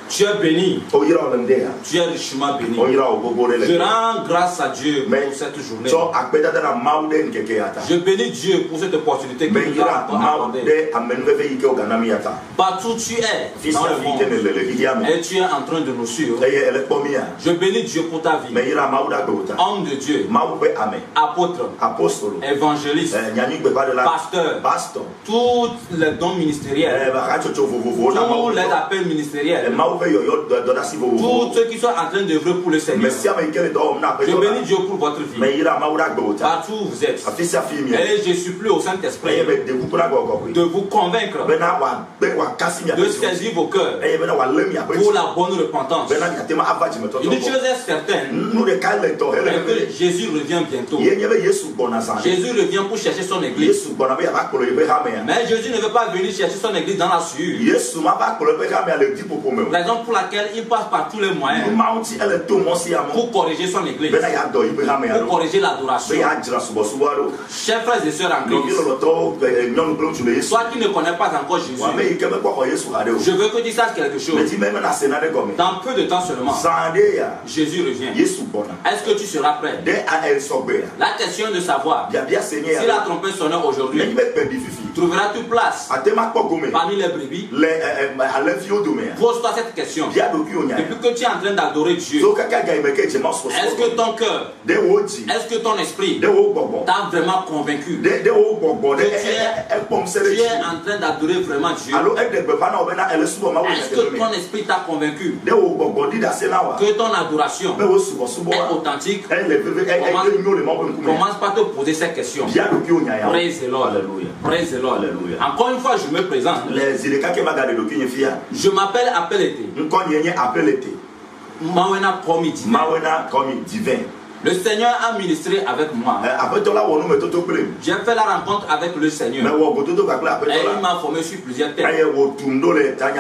Tu es béni. Tu es richement béni. Je rends grâce à Dieu pour cette journée. Je bénis Dieu pour cette opportunité qu'il nous a accordée. Partout tu es dans le monde et tu es en train de nous suivre. Je bénis Dieu pour ta vie. Homme de Dieu, apôtre, évangéliste, pasteur, tous les dons ministériels, tous les appels ministériels, tous ceux qui sont en train d'œuvrer pour le Seigneur. Je bénis Dieu pour votre vie. Partout où vous êtes. Et je supplie au Saint-Esprit de vous convaincre, de saisir vos cœurs pour la bonne repentance. Une chose est certaine, que Jésus revient bientôt. Jésus revient pour chercher son église. Mais Jésus ne veut pas venir chercher son église dans la sueur. Raison pour laquelle il passe par tous les moyens pour corriger son église, pour corriger l'adoration. Chers frères et sœurs en Christ, toi qui ne connais pas encore Jésus, je veux que tu saches quelque chose. Dans peu de temps seulement, Jésus revient. Est-ce que tu seras prêt? La question est de savoir si la trompette sonne aujourd'hui, trouveras-tu place parmi les brebis? Pose-toi cette question. Depuis que tu es en train d'adorer Dieu, est-ce que ton cœur, est-ce que ton esprit t'a vraiment convaincu que tu es en train d'adorer vraiment Dieu? Est-ce que ton esprit t'a convaincu que ton adoration est authentique? Commence par te poser cette question. Praise the Lord. Praise the Lord. Encore une fois, je me présente. Je m'appelle Appelete. Mawena Komi Divin. Le Seigneur a ministré avec moi. J'ai fait la rencontre avec le Seigneur. Et il m'a formé sur plusieurs thèmes.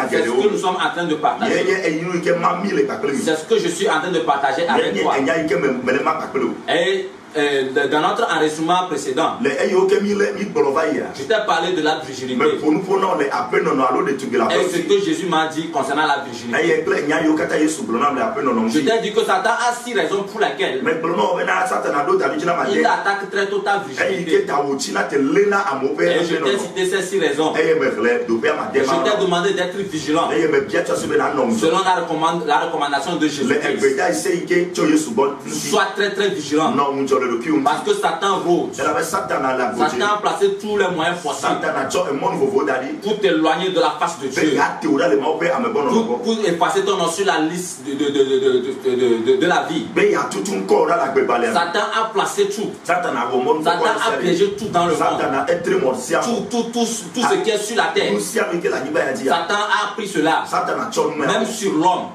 C'est ce que nous sommes en train de partager. C'est ce que je suis en train de partager avec toi. Et dans notre enregistrement précédent, je t'ai parlé de la virginité. Et ce que Jésus m'a dit concernant la virginité. Je t'ai dit que Satan a 6 raisons pour lesquelles il attaque très tôt ta virginité. Et je t'ai cité ces 6 raisons. Je t'ai demandé d'être vigilant selon la recommandation de Jésus. Sois très très vigilant. Parce que Satan rôde. Satan a placé tous les moyens possibles pour t'éloigner de la face de Dieu, pour effacer ton nom sur la liste de la vie. Satan a placé tout. Satan a piégé tout dans le monde. Tout ce qui est sur la terre. Satan a pris cela. Même sur l'homme.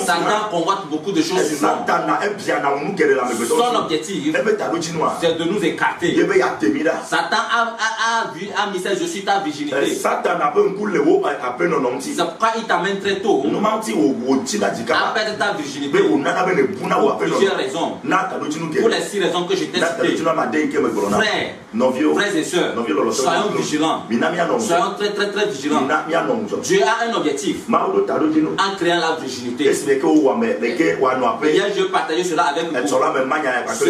Satan convoite beaucoup de choses sur l'homme. Son objectif, c'est de nous écarter. Satan a mis ses yeux sur ta virginité. C'est pourquoi il t'amène très tôt à perdre ta virginité pour plusieurs raisons. Pour les 6 raisons que je t'ai citées. Frères et sœurs, soyons vigilants. Soyons très très très vigilants. Dieu a un objectif en créant la virginité. Hier, je partageais cela avec vous.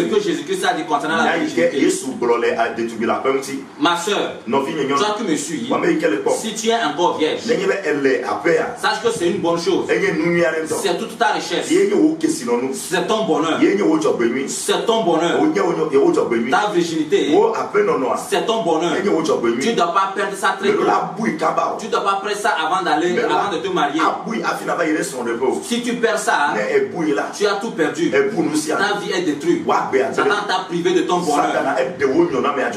Ce que Jésus-Christ a dit concernant la virginité. Ma soeur, toi qui me suis, si tu es encore vierge, sache que c'est une bonne chose. C'est toute ta richesse. C'est ton bonheur. C'est ton bonheur. Ta virginité, c'est ton bonheur. Tu ne dois pas perdre ça très tôt. Tu ne dois pas perdre ça avant de te marier. Si tu perds ça, tu as tout perdu. Ta vie est détruite. Satan t'a privé de ton bonheur.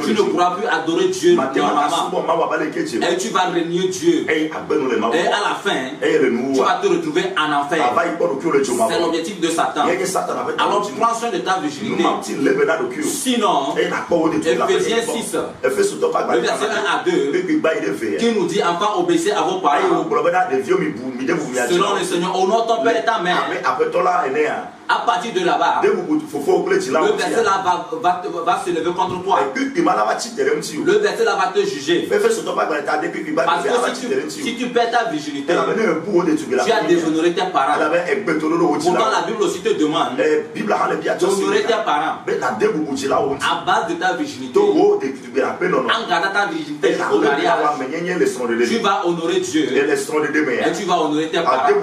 Tu ne pourras plus adorer Dieu normalement. Et tu vas renier Dieu. Et à la fin, tu vas te retrouver en enfer. C'est l'objectif de Satan. Alors prends soin de ta virginité. Sinon, Ephésiens 6, le verset 1 à 2, qui nous dit enfin obéissez à vos parents selon le Seigneur, honore ton père et ta mère, À partir de là-bas, le verset là va se lever contre toi. Le verset là va te juger. Parce que si tu perds ta virginité, tu as déshonoré tes parents. Pourtant la Bible aussi te demande d'honorer tes parents à base de ta virginité. En gardant ta virginité jusqu'au mariage, tu vas honorer Dieu et tu vas honorer tes parents.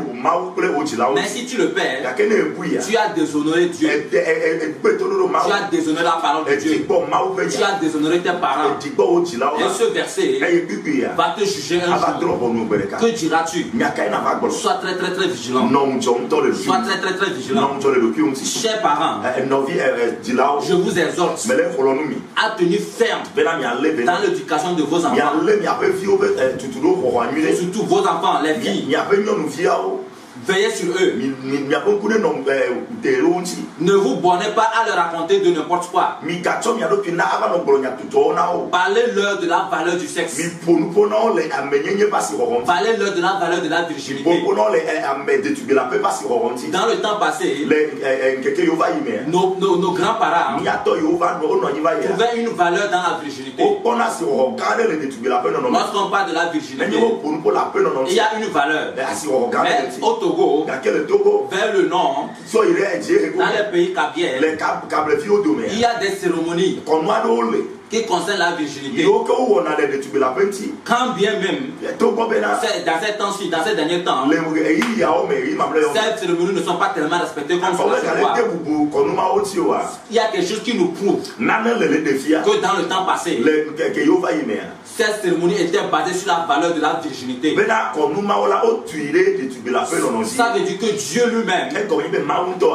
Mais si tu le perds, tu as déshonoré Dieu. Tu as déshonoré la parole de Dieu. Tu as déshonoré tes parents. Et ce verset va te juger un jour. Que diras-tu? Sois très très très vigilant. Sois très très très vigilant. Chers parents, je vous exhorte à tenir ferme dans l'éducation de vos enfants. Et surtout vos enfants, les filles. Veillez sur eux. Ne vous bornez pas à leur raconter de n'importe quoi. Parlez-leur de la valeur du sexe. Parlez-leur de la valeur de la virginité. Dans le temps passé, nos grands-parents trouvaient une valeur dans la virginité. Lorsqu'on parle de la virginité, il y a une valeur. Mais au Togo, vers le nord, dans les pays cabiens, il y a des cérémonies qui concernent la virginité. Quand bien même, dans ces temps-ci, dans ces derniers temps, ces cérémonies ne sont pas tellement respectées comme ça. Il y a quelque chose qui nous prouve que dans le temps passé, ces cérémonies étaient basées sur la valeur de la virginité. Ça veut dire que Dieu lui-même,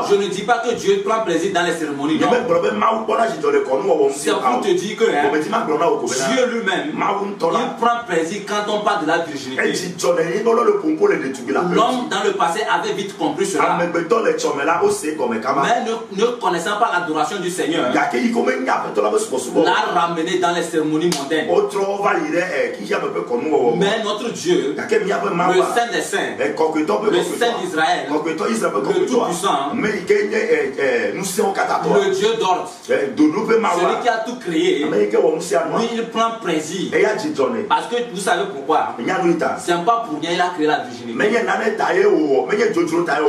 je ne dis pas que Dieu prend plaisir dans les cérémonies, non. C'est pour te dire que Dieu lui-même, il prend plaisir quand on parle de la virginité. L'homme dans le passé avait vite compris cela. Mais ne connaissant pas l'adoration du Seigneur, l'a ramené dans les cérémonies mondaines. Mais notre Dieu, le Saint des Saints, le Saint d'Israël, le Tout-Puissant, le Dieu d'ordre, celui qui a tout créé, lui il prend plaisir. Parce que vous savez pourquoi? C'est pas pour rien il a créé la virginité.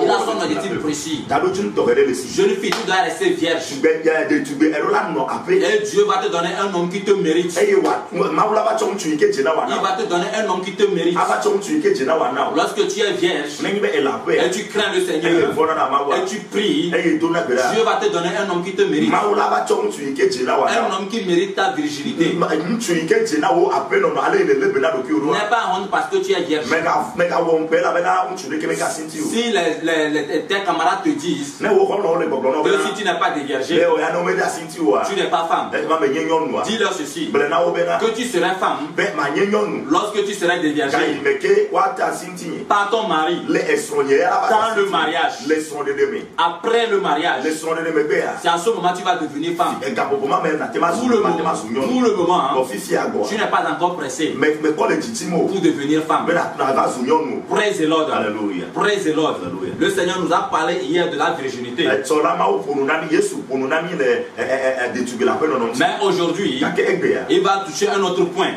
Il a son objectif précis. Jeune fille, tu dois rester vierge. Et Dieu va te donner un homme qui te mérite. Il va te donner un homme qui te mérite. Lorsque tu es vierge et tu crains le Seigneur et tu pries, Dieu va te donner un homme qui te mérite. Un homme qui mérite ta virginité. N'aie pas honte parce que tu es vierge. Si tes camarades te disent que si tu n'es pas déviergé, tu n'es pas femme, dis-leur ceci, que tu serais femme lorsque tu serais déviergé par ton mari dans le mariage. Après le mariage, c'est à ce moment que tu vas devenir femme. Pour le moment, tu n'es pas encore pressé pour devenir femme. Praise the Lord. Praise the Lord. Le Seigneur nous a parlé hier de la virginité. Mais aujourd'hui, il va toucher un autre point.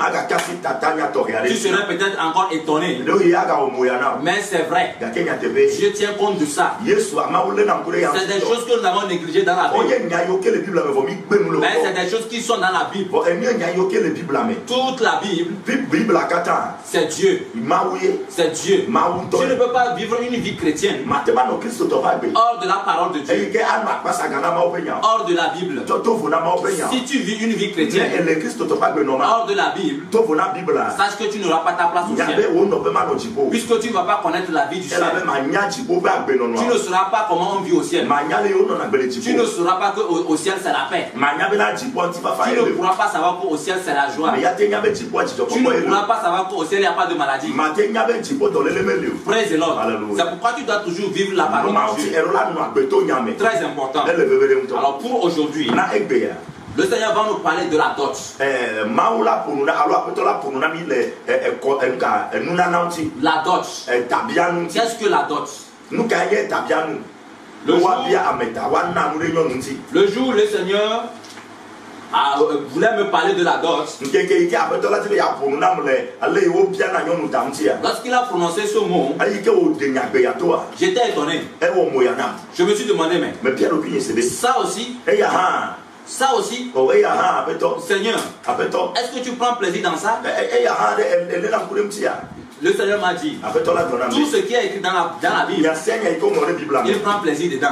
Tu serais peut-être encore étonné. Mais c'est vrai. Je tiens compte de ça. C'est des choses que nous avons négligées dans la Bible. Mais c'est des choses qui sont dans la Bible. Toute la Bible, c'est Dieu. C'est Dieu. Tu ne peux pas vivre une vie chrétienne hors de la parole de Dieu, hors de la Bible. Si tu vis une vie chrétienne hors de la Bible, sache que tu n'auras pas ta place au ciel. Puisque tu ne vas pas connaître la vie du ciel, tu ne sauras pas comment on vit au ciel. Tu ne sauras pas qu'au ciel c'est la paix. Tu ne pourras pas savoir qu'au ciel c'est la joie. Tu ne pourras pas savoir qu'au ciel il n'y a pas de maladie. Praise the Lord. C'est pourquoi tu dois toujours vivre la parole de Dieu. Très important. Alors pour aujourd'hui, le Seigneur va nous parler de la dot. La dot. Qu'est-ce que la dot? le jour où le Seigneur voulait me parler de la dot, lorsqu'il a prononcé ce mot, j'étais étonné. Je me suis demandé, mais ça aussi, Seigneur, est-ce que tu prends plaisir dans ça? Le Seigneur m'a dit, tout ce qui est écrit dans la Bible, il prend plaisir dedans.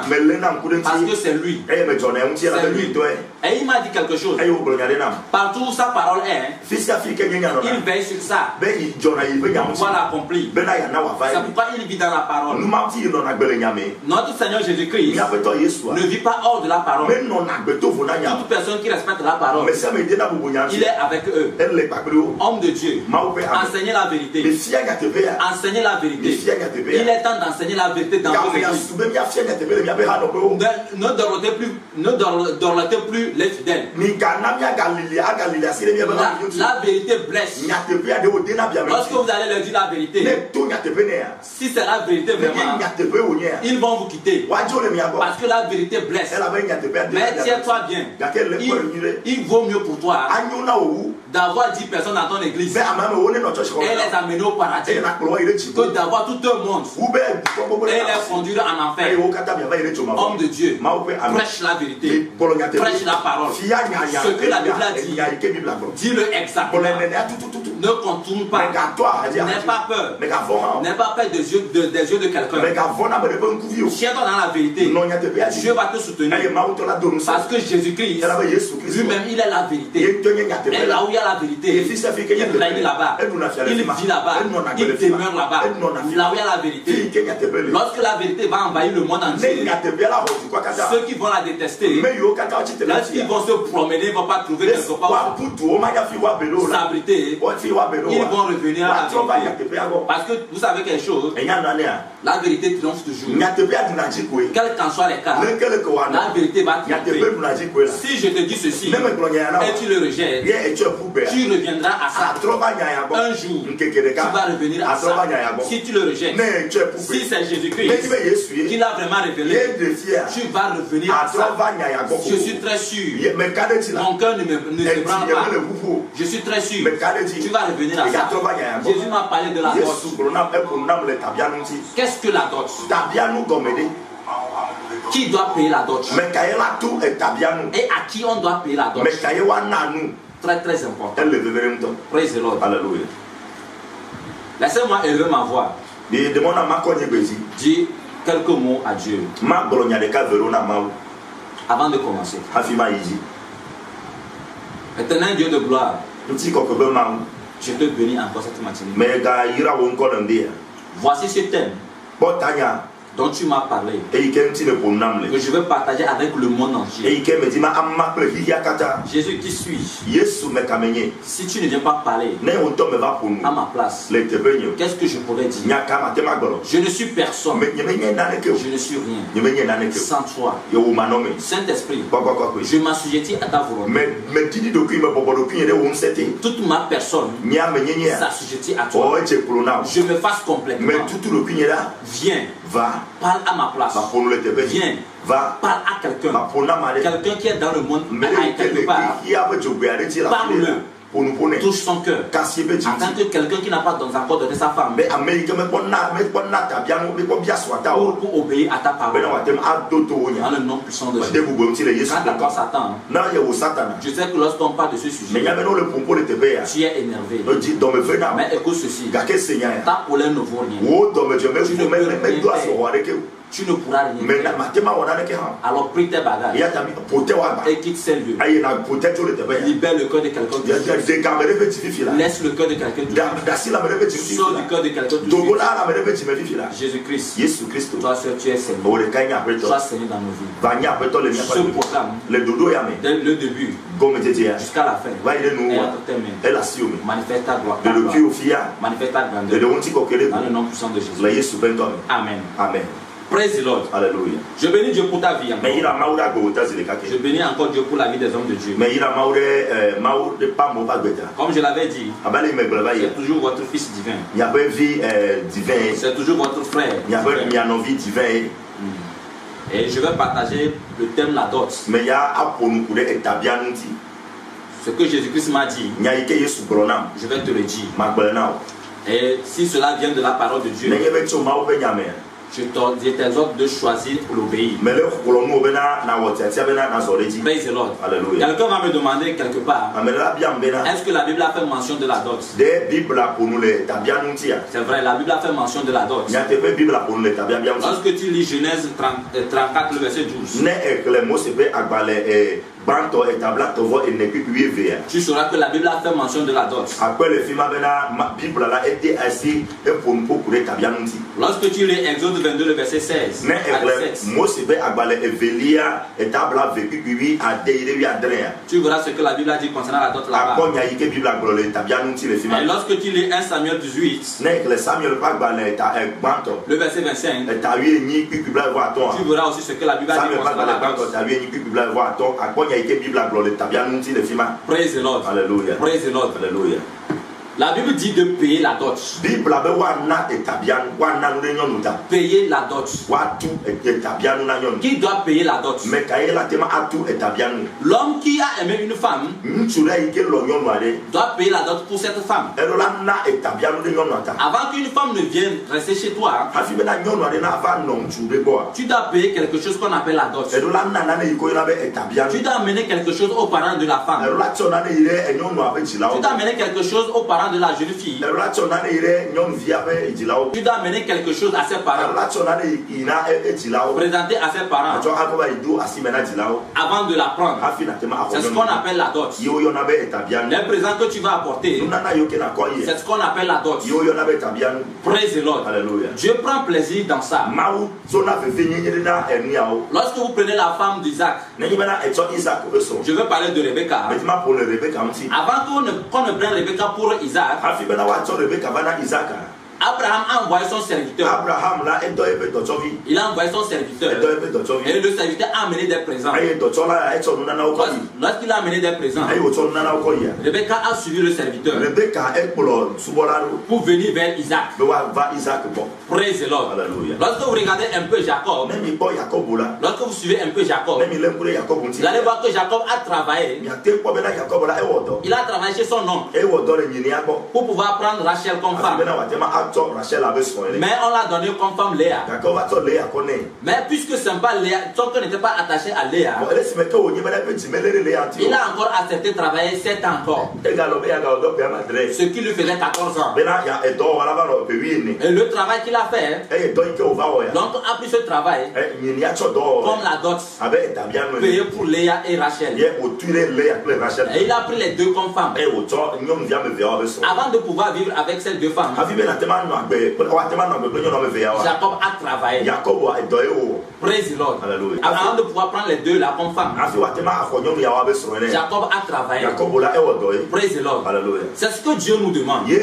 Parce que c'est lui. Et il m'a dit quelque chose. Partout où sa parole est, il veille sur ça pour pouvoir l'accomplir. C'est pourquoi il vit dans la parole. Notre Seigneur Jésus-Christ ne vit pas hors de la parole. Toute personne qui respecte la parole, il est avec eux. Homme de Dieu, enseignez la vérité. Enseigner la vérité. Il est temps d'enseigner la vérité dans vos églises. Ne dorlotez plus les fidèles. La vérité blesse. Lorsque vous allez leur dire la vérité, si c'est la vérité vraiment, ils vont vous quitter. Parce que la vérité blesse. Mais tiens-toi bien. Il vaut mieux pour toi d'avoir 10 personnes dans ton église et les amener au paradis que d'avoir tout un monde et les conduire en enfer. Homme de Dieu, prêche la vérité, prêche la parole. Ce que la Bible a dit, dis-le exactement. Ne contourne pas. N'aie pas peur. N'aie pas peur des yeux de quelqu'un. Tiens-toi dans la vérité. Dieu va te soutenir. Parce que Jésus-Christ, lui-même, il est la vérité. Et là où il y a la vérité, il règne là-bas. Il vit là-bas. Il demeure là-bas. Là où il y a la vérité. Lorsque la vérité va envahir le monde entier, ceux qui vont la détester, lorsqu'ils vont se promener, ils ne vont pas trouver quelque part s'abriter. Ils vont revenir à la vérité. Parce que vous savez quelque chose, la vérité triomphe toujours. Quel qu'en soit les cas, la vérité va triompher. Si je te dis ceci et tu le rejettes, tu reviendras à ça. Un jour, tu vas revenir à ça. Si tu le rejettes, si c'est Jésus-Christ qui l'a vraiment révélé, tu vas revenir à ça. Je suis très sûr. Mon cœur ne se branle pas. Je suis très sûr. Tu vas revenir à ça. Jésus m'a parlé de la dot. Qu'est-ce que la dot? Qui doit payer la dot? Et à qui on doit payer la dot? Très très important. Praise the Lord. Alléluia. Laissez-moi élever ma voix. Dis quelques mots à Dieu avant de commencer. Éternel Dieu de gloire, je te bénis encore cette matinée. Voici ce thème dont tu m'as parlé, que je veux partager avec le monde entier. Jésus, qui suis-je? Si tu ne viens pas parler à ma place, qu'est-ce que je pourrais dire? Je ne suis personne. Je ne suis rien sans toi. Saint-Esprit, je m'assujettis à ta volonté. Toute ma personne s'assujettit à toi. Je me fasse complètement. Viens, parle à ma place. Viens, parle à quelqu'un. Quelqu'un qui est dans le monde, quelque part. Parle-le. Touche son cœur. En tant que quelqu'un qui n'a pas encore donné sa femme, pour obéir à ta parole. Dans le nom puissant de Jésus. Quand à toi Satan, je sais que lorsqu'on parle de ce sujet, tu es énervé. Mais écoute ceci, ta colère ne vaut rien. Tu ne pourras rien faire. Alors prie tes bagages et quitte ces lieux. Libère le cœur de quelqu'un. Laisse le cœur de quelqu'un. Sors du cœur de quelqu'un. Jésus-Christ, toi seul tu es Seigneur. Sois Seigneur dans nos vies. Ce programme, dès le début jusqu'à la fin, est entre tes mains. Manifeste ta gloire. Manifeste ta grandeur. Dans le nom puissant de Jésus. Amen. Praise the Lord. Alléluia. Je bénis Dieu pour ta vie. Je bénis encore Dieu pour la vie des hommes de Dieu. Comme je l'avais dit, c'est toujours votre fils divin. C'est toujours votre frère. Et je vais partager le thème la dot. Mais il y a ce que Jésus-Christ m'a dit. Je vais te le dire. Et si cela vient de la parole de Dieu, je t'exhorte de choisir pour l'obéir. Praise the Lord. Quelqu'un va me demander quelque part, est-ce que la Bible a fait mention de la dot? C'est vrai, la Bible a fait mention de la dot. Lorsque tu lis Genèse 34, le verset 12, tu sauras que la Bible a fait mention de la dot. Lorsque tu lis Exode 22, le verset 16, tu verras ce que la Bible a dit concernant la dot là-bas. Et lorsque tu lis 1 Samuel 18, le verset 25, tu verras aussi ce que la Bible a dit concernant la dot. Praise the Lord. Hallelujah. Praise the Lord. Hallelujah. La Bible dit de payer la dot. Payer la dot. Qui doit payer la dot? L'homme qui a aimé une femme doit payer la dot pour cette femme. Avant qu'une femme ne vienne rester chez toi, tu dois payer quelque chose qu'on appelle la dot. Tu dois amener quelque chose aux parents de la femme. Tu dois amener quelque chose aux parents de la jeune fille. Tu dois amener quelque chose à ses parents. Présenter à ses parents avant de la prendre. C'est ce qu'on appelle la dot. Les présents que tu vas apporter, c'est ce qu'on appelle la dot. Praise the Lord. Dieu prend plaisir dans ça. Lorsque vous prenez la femme d'Isaac, je veux parler de Rebecca. Avant qu'on ne prenne Rebecca pour Isaac, Abraham a envoyé son serviteur. Il a envoyé son serviteur. Et le serviteur a amené des présents. Lorsqu'il a amené des présents, Rebecca a suivi le serviteur pour venir vers Isaac. Praise the Lord. Lorsque vous regardez un peu Jacob, lorsque vous suivez un peu Jacob, vous allez voir que Jacob a travaillé. Il a travaillé chez son oncle pour pouvoir prendre Rachel comme femme. Mais on l'a donné comme femme Léa. Mais puisque ce n'est pas Léa, son cœur n'était pas attaché à Léa, il a encore accepté de travailler 7 ans encore. Ce qui lui faisait 14 ans. Et le travail qu'il a fait, donc a pris ce travail comme la dot payée pour Léa et Rachel. Et il a pris les deux comme femmes. Avant de pouvoir vivre avec ces deux femmes, Jacob a travaillé. Praise the Lord. Avant de pouvoir prendre les deux là comme femme, Jacob a travaillé. Praise the Lord. C'est ce que Dieu nous demande. Dieu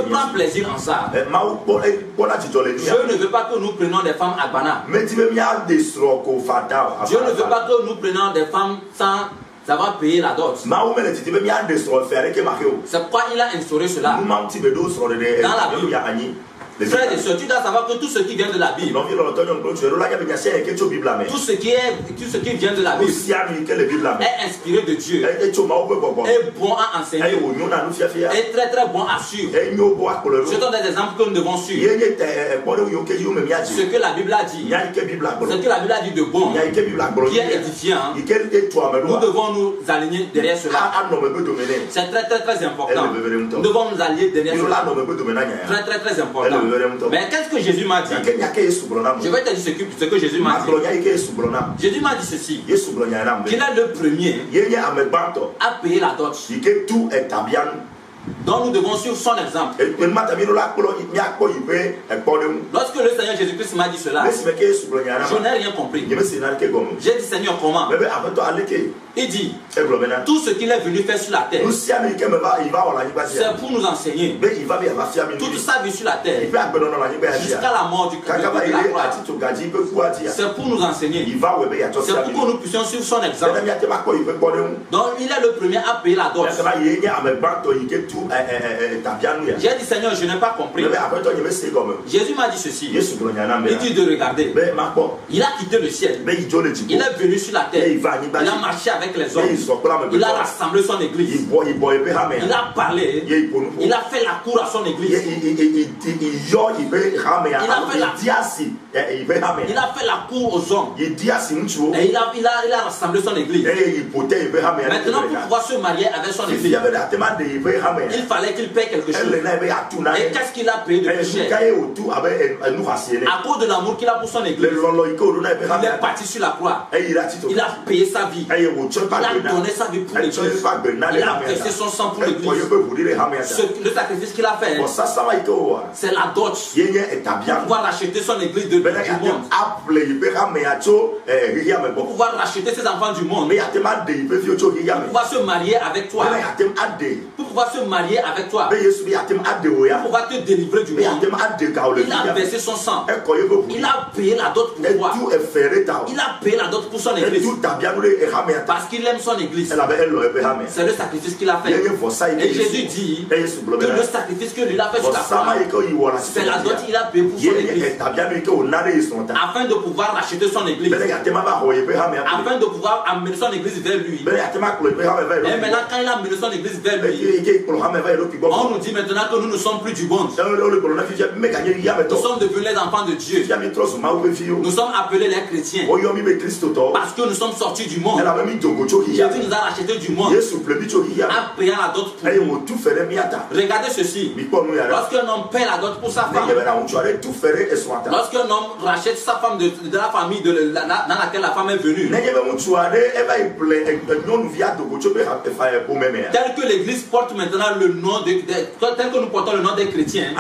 prend plaisir en ça. Dieu ne veut pas que nous prenions des femmes à Bana. Dieu ne veut pas que nous prenions des femmes sans savoir payer la dot. C'est pourquoi il a instauré cela. Dans la Bible, frères et sœurs, tu dois savoir que tout ce qui vient de la Bible, tout ce qui vient de la Bible est inspiré de Dieu, est bon à enseigner, est très très bon à suivre. Ce sont des exemples que nous devons suivre. Ce que la Bible a dit, ce que la Bible a dit de bon, qui est édifiant, nous devons nous aligner derrière cela. C'est très très très important. Nous devons nous aligner derrière cela. Très très très important. Mais qu'est-ce que Jésus m'a dit? Je vais te dire ce que Jésus m'a dit. Jésus m'a dit ceci, qu'il est le premier à payer la dot. Donc nous devons suivre son exemple. Lorsque le Seigneur Jésus-Christ m'a dit cela, je n'ai rien compris. J'ai dit, Seigneur, comment? Il dit, tout ce qu'il est venu faire sur la terre, c'est pour nous enseigner. Toute sa vie sur la terre, jusqu'à la mort du Christ, c'est pour nous enseigner. C'est pour que nous puissions suivre son exemple. Donc il est le premier à payer la dot. J'ai dit, Seigneur, je n'ai pas compris. Jésus m'a dit ceci. Il dit de regarder. Il a quitté le ciel. Il est venu sur la terre. Il a marché avec les hommes. Il a rassemblé son église. Il a parlé. Il a fait la cour à son église. Il a fait la cour aux hommes. Et il a rassemblé son église. Maintenant, pour pouvoir se marier avec son église, il fallait qu'il paie quelque chose. Et qu'est-ce qu'il a payé de plus cher? À cause de l'amour qu'il a pour son église, il est parti sur la croix. Il a payé sa vie. Il a donné sa vie pour l'église. Il a versé son sang pour l'église. Le sacrifice qu'il a fait, c'est la dot pour pouvoir racheter son église du monde. Pour pouvoir racheter ses enfants du monde. Pour pouvoir se marier avec toi. Pour pouvoir se marier avec toi. Pour pouvoir te délivrer du monde. Il a versé son sang. Il a payé la dot pour toi. Il a payé la dot pour son église. Parce qu'il aime son église. C'est le sacrifice qu'il a fait. Et Jésus dit que le sacrifice que lui a fait sur la croix, c'est la dot qu'il a payé pour son église. Afin de pouvoir racheter son église. Afin de pouvoir amener son église vers lui. Et maintenant, quand il a amené son église vers lui, on nous dit maintenant que nous ne sommes plus du monde. Nous sommes devenus les enfants de Dieu. Nous sommes appelés les chrétiens. Parce que nous sommes sortis du monde. Jésus nous a rachetés du monde. En payant la dot pour nous. Regardez ceci. Lorsqu'un homme paie la dot pour sa femme, lorsqu'un homme rachète sa femme de la famille dans laquelle la femme est venue, tel que l'église porte maintenant le nom tel que nous portons le nom des chrétiens,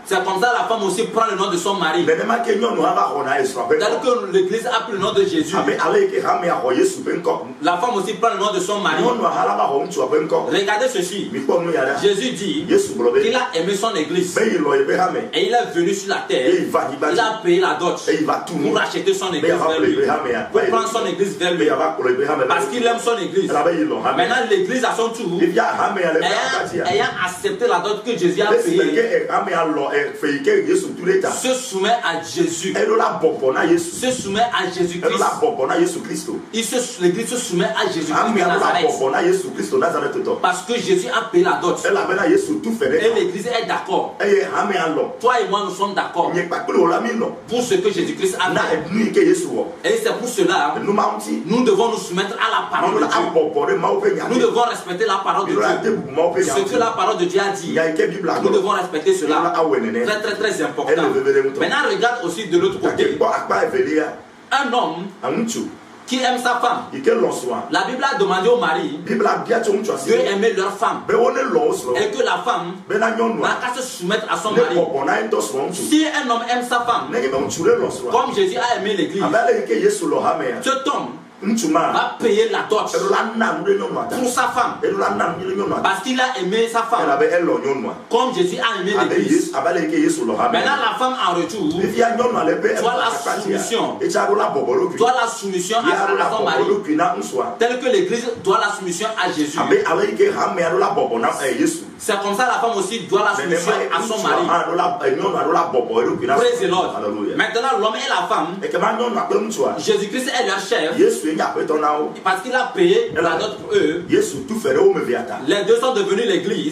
c'est comme ça la femme aussi prend le nom de son mari. Tel que l'église a pris le nom de Jésus, la femme aussi prend le nom de son mari. Regardez ceci. Jésus dit qu'il a aimé son église. Et il est venu sur la terre. Il a payé la dot pour racheter son église vers lui. Pour prendre son église vers lui. Parce qu'il aime son église. Maintenant l'église à son tour, ayant accepté la dot que Jésus a payée, se soumet à Jésus. Se soumet à Jésus-Christ. L'église se soumet à Jésus-Christ de Nazareth. Parce que Jésus a payé la dot. Et l'église est d'accord. Toi et moi nous sommes d'accord pour ce que Jésus-Christ a fait. Et c'est pour cela nous devons nous soumettre à la parole de Dieu. Nous devons respecter la parole de Dieu. Ce que la parole de Dieu a dit, nous devons respecter cela. Très très très important. Maintenant regarde aussi de l'autre côté. Un homme qui aime sa femme. La Bible a demandé au mari d'aimer leur femme. Et que la femme n'a qu'à se soumettre à son mari. Si un homme aime sa femme, comme Jésus a aimé l'église, cet homme va payer la dot pour sa femme. Parce qu'il a aimé sa femme. Comme Jésus a aimé l'église. Maintenant la femme en retour doit la soumission. Doit la soumission à son mari. Tel que l'église doit la soumission à Jésus. C'est comme ça la femme aussi doit la soumission à son mari. Praise the Lord. Maintenant l'homme et la femme, Jésus-Christ est leur chef. Parce qu'il a payé la dot pour eux. Les deux sont devenus l'église.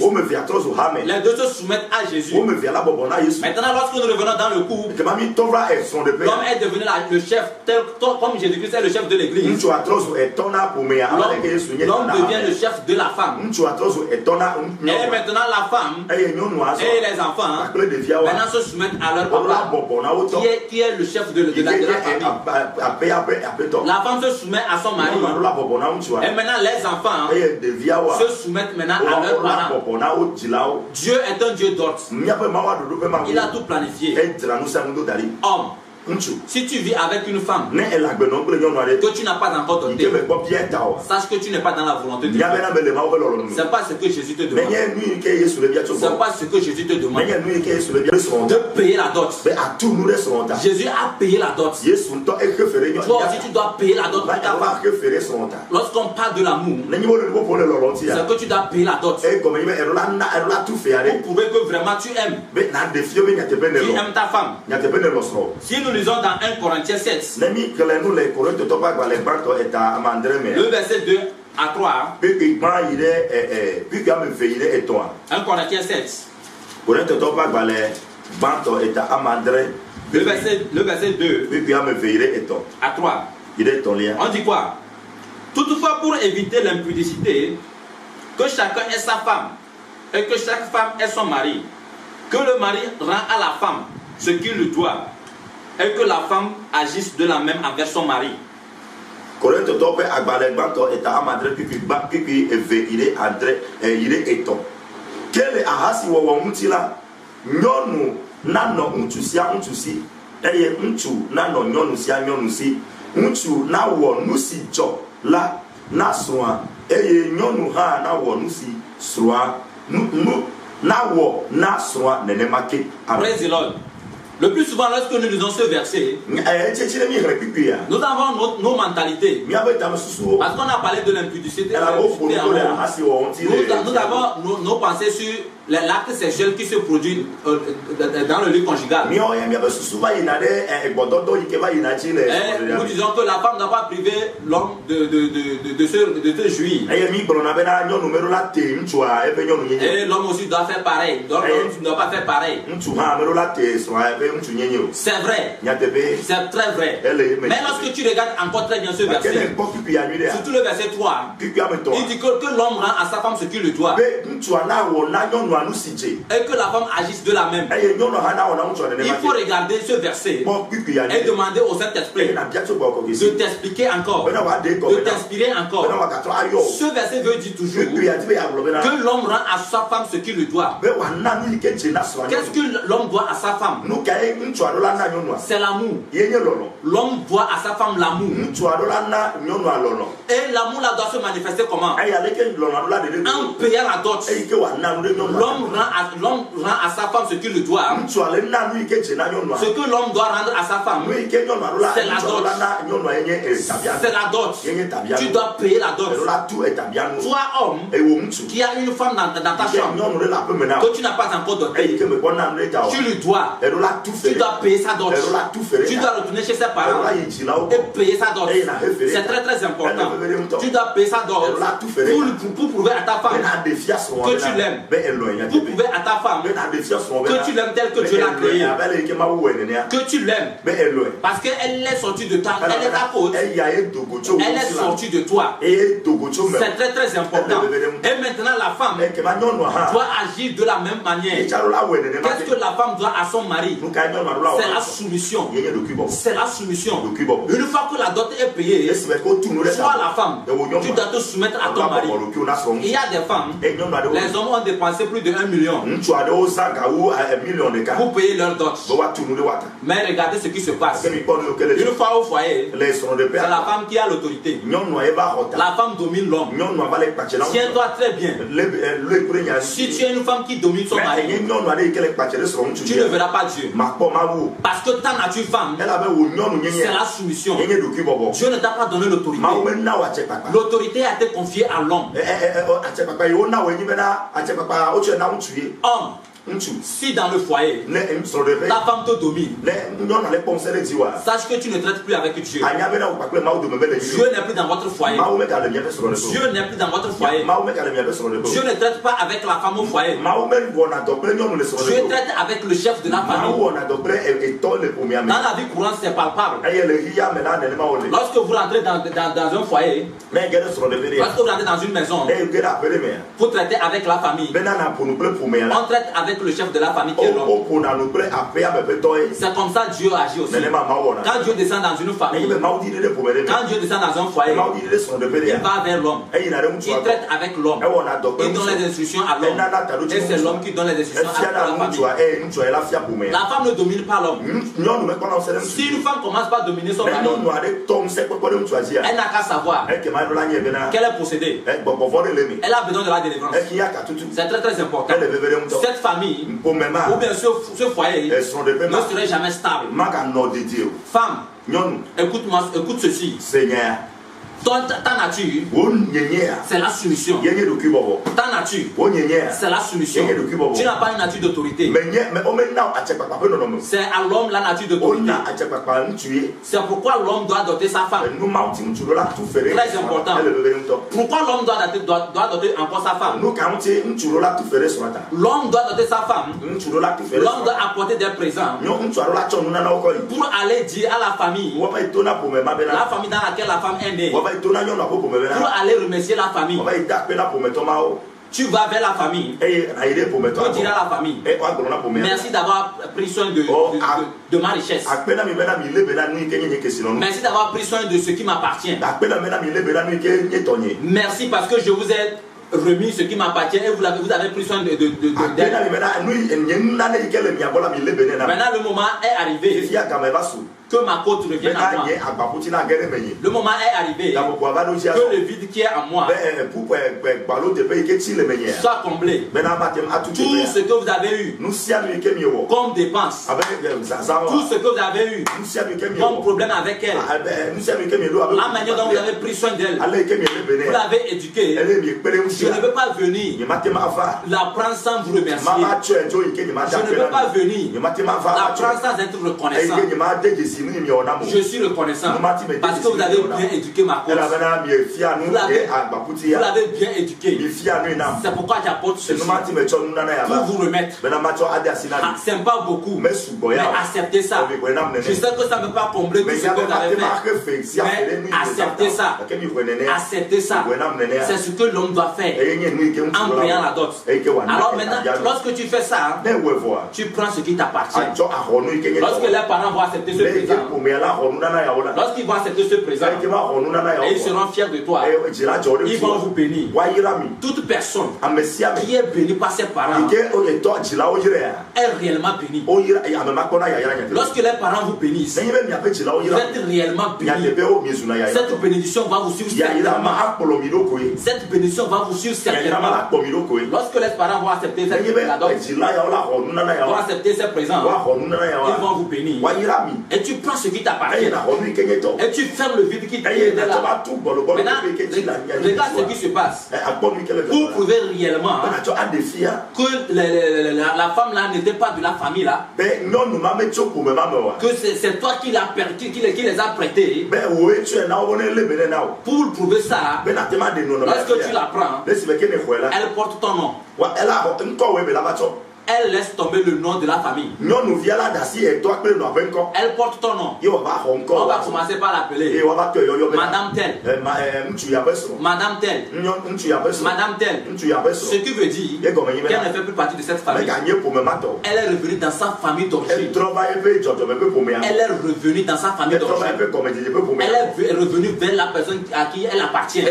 Les deux se soumettent à Jésus. Maintenant lorsque nous revenons dans le couple, l'homme est devenu le chef, comme Jésus-Christ est le chef de l'église. L'homme devient le chef de la femme. Et maintenant la femme et les enfants maintenant se soumettent à leur papa qui est le chef de la famille. La femme se soumet à son mari. Et maintenant les enfants se soumettent maintenant à leurs parents. Dieu est un Dieu d'ordre. Il a tout planifié. Homme, Si tu vis avec une femme que tu n'as pas encore dotée, sache que tu n'es pas dans la volonté de Dieu. Ce n'est pas ce que Jésus te demande. Ce n'est pas ce que Jésus te demande. De payer la dot. Jésus a payé la dot. Toi aussi tu dois payer la dot pour ta femme. Lorsqu'on parle de l'amour, c'est que tu dois payer la dot. Pour prouver que vraiment tu aimes. Tu aimes ta femme. Si nous lisons dans 1 Corinthiens 7, le verset 2 à 3, 1 Corinthiens 7, le verset 2 à 3, on dit quoi? Toutefois, pour éviter l'impudicité, que chacun ait sa femme et que chaque femme ait son mari, que le mari rend à la femme ce qu'il lui doit et que la femme agisse de la même envers son mari. Quel ahasi wawamutila nyonu nano untusia untusi eye untu nano nyonu sia nyonusi untu na wo nusi jo la na soa eye nyonu ha na wo nusi soa nu na wo na soa nenemake. Praise the Lord. Le plus souvent, lorsque nous lisons ce verset, nous avons nos mentalités. Parce qu'on a parlé de l'impudicité. Nous avons nos pensées sur l'acte sexuel qui se produit dans le lit conjugal. Nous disons que la femme ne doit pas priver l'homme de se jouir. Et l'homme aussi doit faire pareil. L'homme ne doit pas faire pareil. C'est vrai. C'est très vrai. Mais lorsque tu regardes encore très bien ce verset, surtout le verset 3, il dit que l'homme rend à sa femme ce qu'il lui doit. Et que la femme agisse de la même. Il faut regarder ce verset et demander au Saint-Esprit de t'expliquer encore, de t'inspirer encore. Ce verset veut dire toujours que l'homme rend à sa femme ce qu'il lui doit. Qu'est-ce que l'homme doit à sa femme? C'est l'amour. L'homme doit à sa femme l'amour. Et l'amour là doit se manifester comment? En payant la dot. L'homme rend à sa femme ce qu'il lui doit. Ce que l'homme doit rendre à sa femme, c'est la dot. C'est la dot. Tu dois payer la dot. Toi, homme, qui a une femme dans ta chambre que tu n'as pas encore dotée, tu lui dois. Tu dois payer sa dot. Tu dois retourner chez ses parents et payer sa dot. C'est très très important. Tu dois payer sa dot pour prouver à ta femme que tu l'aimes. Pour prouver à ta femme que tu l'aimes tel que Dieu l'a créé. Que tu l'aimes. Parce qu'elle est sortie de toi. Elle est ta faute. Elle est sortie de toi. C'est très très important. Et maintenant la femme doit agir de la même manière. Qu'est-ce que la femme doit à son mari? C'est la soumission. C'est la soumission. Une fois que la dot est payée, soit la femme, tu dois te soumettre à ton mari. Il y a des femmes, les hommes ont dépensé plus de 1 million pour payer leur dot. Mais regardez ce qui se passe. Une fois au foyer, c'est la femme qui a l'autorité. La femme domine l'homme. Tiens-toi très bien. Si tu es une femme qui domine son mari, tu ne verras pas Dieu. Parce que ta nature femme, c'est la soumission. Dieu ne t'a pas donné l'autorité. L'autorité a été confiée à l'homme. Homme, si dans le foyer, ta femme te domine, sache que tu ne traites plus avec Dieu. Dieu n'est plus dans votre foyer. Dieu n'est plus dans votre foyer. Dieu ne traite pas avec la femme au foyer. Dieu traite avec le chef de la famille. Dans la vie courante, c'est palpable. Lorsque vous rentrez dans un foyer, lorsque vous rentrez dans une maison, vous traitez avec la famille. On traite avec avec le chef de la famille qui est l'homme. C'est comme ça Dieu agit aussi. Quand Dieu descend dans une famille, quand Dieu descend dans un foyer, il va vers l'homme. Il traite avec l'homme. Il donne les instructions à l'homme. Et c'est l'homme qui donne les instructions à la famille. La femme ne domine pas l'homme. Si une femme commence par dominer son mari, elle n'a qu'à savoir qu'elle est possédée. Elle a besoin de la délivrance. C'est très très important. Cette famille, ou bien ce foyer, ne serait jamais stable. Femme, écoute-moi, écoute ceci. Ta nature, c'est la soumission. Ta nature, c'est la soumission. Tu n'as pas une nature d'autorité. C'est à l'homme la nature d'autorité. C'est pourquoi l'homme doit doter sa femme. Très important. Pourquoi l'homme doit doter encore sa femme? L'homme doit doter sa femme. L'homme doit apporter des présents pour aller dire à la famille dans laquelle la femme est née. Pour aller remercier la famille. Tu vas vers la famille. Tu diras à la famille: merci d'avoir pris soin de ma richesse. Merci d'avoir pris soin de ce qui m'appartient. Merci parce que je vous ai remis ce qui m'appartient et vous avez pris soin d'elle. Maintenant le moment est arrivé que ma côte revienne à moi. Le moment est arrivé que le vide qui est en moi soit comblé. Tout ce que vous avez eu comme dépense, tout ce que vous avez eu comme problème avec elle, la manière dont vous avez pris soin d'elle, vous l'avez éduquée, je ne veux pas venir la prendre sans vous remercier. Je ne veux pas venir la prendre sans être reconnaissant. Je suis reconnaissant parce que vous avez bien éduqué ma cause. Vous l'avez bien éduqué. C'est pourquoi j'apporte ceci pour vous remettre. C'est pas beaucoup, mais acceptez ça. Je sais que ça ne peut pas combler tout ce que vous avez fait, mais acceptez ça. Acceptez ça. C'est ce que l'homme doit faire en payant la dot. Alors maintenant, lorsque tu fais ça, tu prends ce qui t'appartient. Lorsque les parents vont accepter ce présent, lorsqu'ils vont accepter ce présent, et ils seront fiers de toi, ils vont vous bénir. Toute personne qui est bénie par ses parents est réellement bénie. Lorsque les parents vous bénissent, vous êtes réellement bénis. Cette bénédiction va vous suivre certainement. Cette bénédiction va vous suivre certainement. Lorsque les parents vont accepter ces présents, ils vont vous bénir. Et tu prends ce qui t'appartient et tu fermes le vide qui t'est là. Maintenant, regarde ce qui se passe pour prouver réellement que la femme là n'était pas de la famille là, que c'est toi qui les a prêtés. Pour prouver ça, lorsque tu la prends, elle porte ton nom. Elle laisse tomber le nom de la famille. Elle porte ton nom. On va commencer par l'appeler Madame telle. Madame telle. Madame telle. Ce qui veut dire qu'elle ne fait plus partie de cette famille. Elle est revenue dans sa famille d'origine. Elle est revenue dans sa famille d'origine. Elle est revenue vers la personne à qui elle appartient.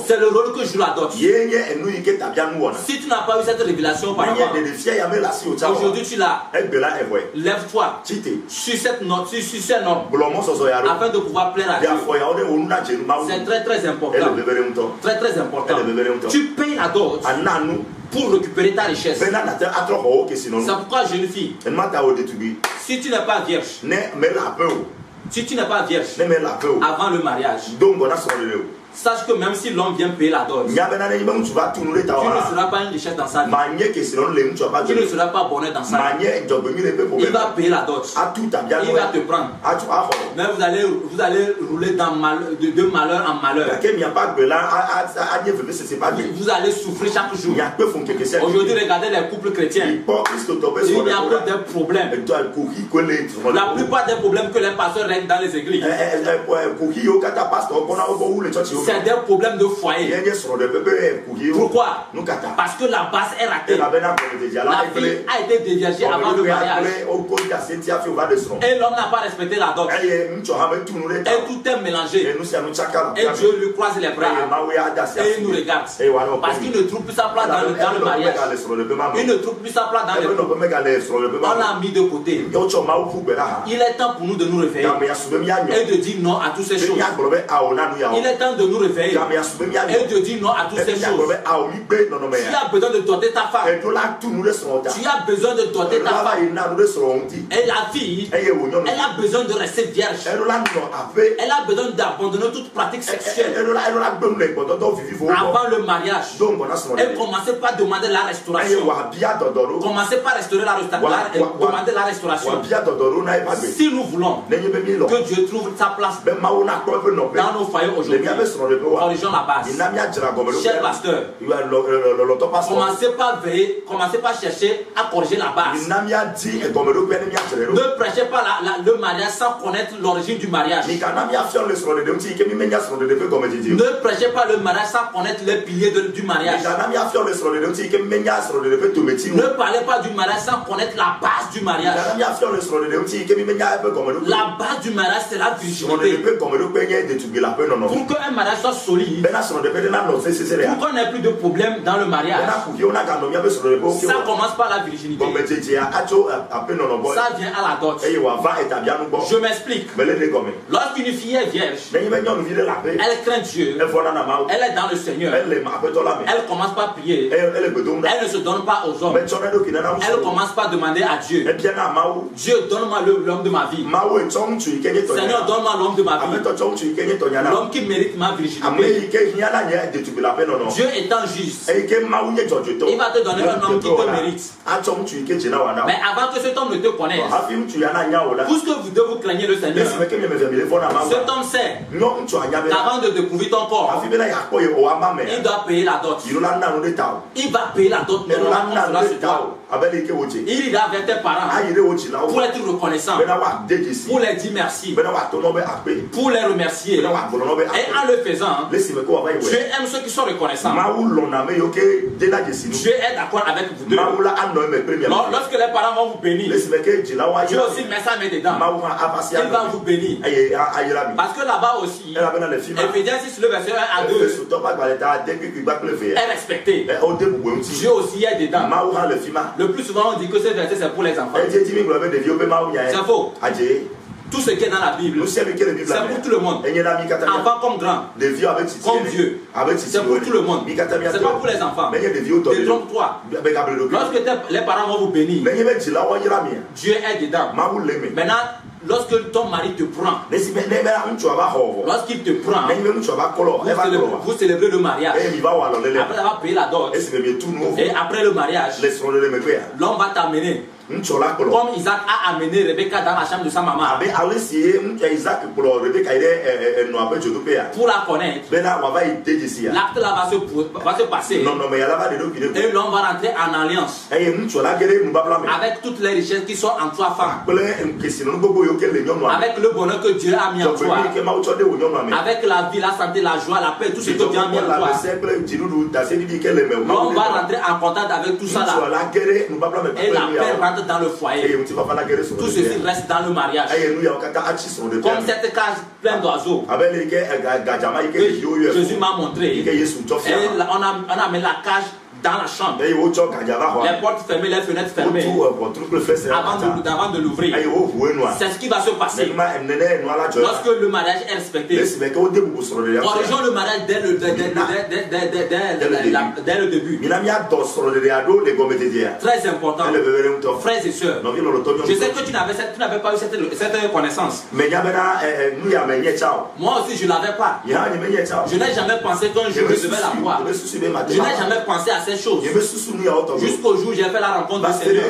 C'est le rôle que je lui adopte. Si tu n'as pas eu cette révélation par rapport, aujourd'hui tu l'as. Lève-toi sur cette note, sur ces normes, afin de pouvoir plaire à Dieu. C'est très très important. Très très important. Tu payes la dot pour récupérer ta richesse. C'est pourquoi, jeune fille, si tu n'es pas vierge, si tu n'es pas vierge avant le mariage, sache que même si l'homme vient payer la dot, tu ne seras pas une richesse dans sa vie. Tu ne seras pas bonheur dans sa vie. Il va payer la dot. Il va te prendre. Mais vous allez rouler de malheur en malheur. Vous allez souffrir chaque jour. Aujourd'hui, regardez les couples chrétiens. Il n'y a que des problèmes. La plupart des problèmes que les pasteurs règlent dans les églises, C'est des problèmes de foyer. Pourquoi? Parce que la base est ratée. La fille a été déviagée avant le mariage. Et l'homme n'a pas respecté la dot. Et tout est mélangé. Et Dieu lui croise les bras. Et il nous regarde. Parce qu'il ne trouve plus sa place dans le mariage. Il ne trouve plus sa place dans le couple. On l'a mis de côté. Il est temps pour nous de nous réveiller et de dire non à toutes ces choses. Il est temps de nous réveiller et de dire non à toutes ces choses. Tu as besoin de doter ta femme. Tu as besoin de doter ta femme. Et la fille, elle a besoin de rester vierge. Elle a besoin d'abandonner toute pratique sexuelle avant le mariage. Et commencez par demander la restauration. Commencez par demander la restauration. Si nous voulons que Dieu trouve sa place dans nos foyers aujourd'hui, corrigeons la base. Cher pasteur, commencez par chercher à corriger la base. Ne prêchez pas le mariage sans connaître l'origine du mariage. Ne prêchez pas le mariage sans connaître les piliers du mariage. Ne parlez pas du mariage sans connaître la base du mariage. La base du mariage, c'est la virginité. Pour qu'un mariage soit solide, pour qu'on n'ait plus de problème dans le mariage, ça commence par la virginité. Ça vient à la dot. Je m'explique. Lorsqu'une fille est vierge, elle craint Dieu, elle est dans le Seigneur, elle commence par prier, elle ne se donne pas aux hommes, elle commence par demander à Dieu, Dieu donne-moi l'homme de ma vie, Seigneur donne-moi l'homme de ma vie, l'homme qui mérite ma virginité. Dieu étant juste, il va te donner un homme qui te mérite. Mais avant que cet homme ne te connaisse, puisque vous craignez le Seigneur, cet homme sait qu'avant de découvrir ton corps, il doit payer la dot. Il va payer la dot, mais cela se doit. Il ira vers tes parents pour être reconnaissant, pour les dire merci, pour les remercier. Et en le faisant, Dieu aime ceux qui sont reconnaissants. Dieu est d'accord avec vous deux. Lorsque les parents vont vous bénir, Dieu aussi met sa main dedans. Il va vous bénir. Parce que là-bas aussi, Éphésiens 6, le verset 1 à 2 est respecté. Dieu aussi est dedans. Le plus souvent, on dit que ce verset c'est pour les enfants. C'est faux. Tout ce qui est dans la Bible, c'est pour tout le monde. Enfants comme grands, comme vieux. C'est pour tout le monde. C'est pas pour les enfants. Détrompe-toi. Lorsque les parents vont vous bénir, Dieu est dedans. Maintenant, lorsque ton mari te prend, lorsqu'il te prend, vous célébrez le mariage. Après avoir payé la dot, et après le mariage, l'homme va t'amener. Comme Isaac a amené Rebecca dans la chambre de sa maman pour la connaître, l'acte là va se passer et l'homme va rentrer en alliance avec toutes les richesses qui sont en toi, femme, avec le bonheur que Dieu a mis en toi, avec la vie, la santé, la joie, la paix, tout ce que Dieu a mis en toi. L'homme va rentrer en contact avec tout ça là et la paix rentre dans le foyer. Tout ceci reste dans le mariage. Comme cette cage pleine d'oiseaux que Jésus m'a montré. Et on a mis la cage dans la chambre, les portes fermées, les fenêtres fermées, avant de l'ouvrir. C'est ce qui va se passer lorsque le mariage est respecté. Corrigeons le mariage dès le début. Très important. Frères et sœurs, je sais que tu n'avais pas eu cette connaissance. Moi aussi je ne l'avais pas. Je n'ai jamais pensé qu'un jour je devais la voir. Je n'ai jamais pensé à ces choses. Jusqu'au jour où j'ai fait la rencontre du Seigneur.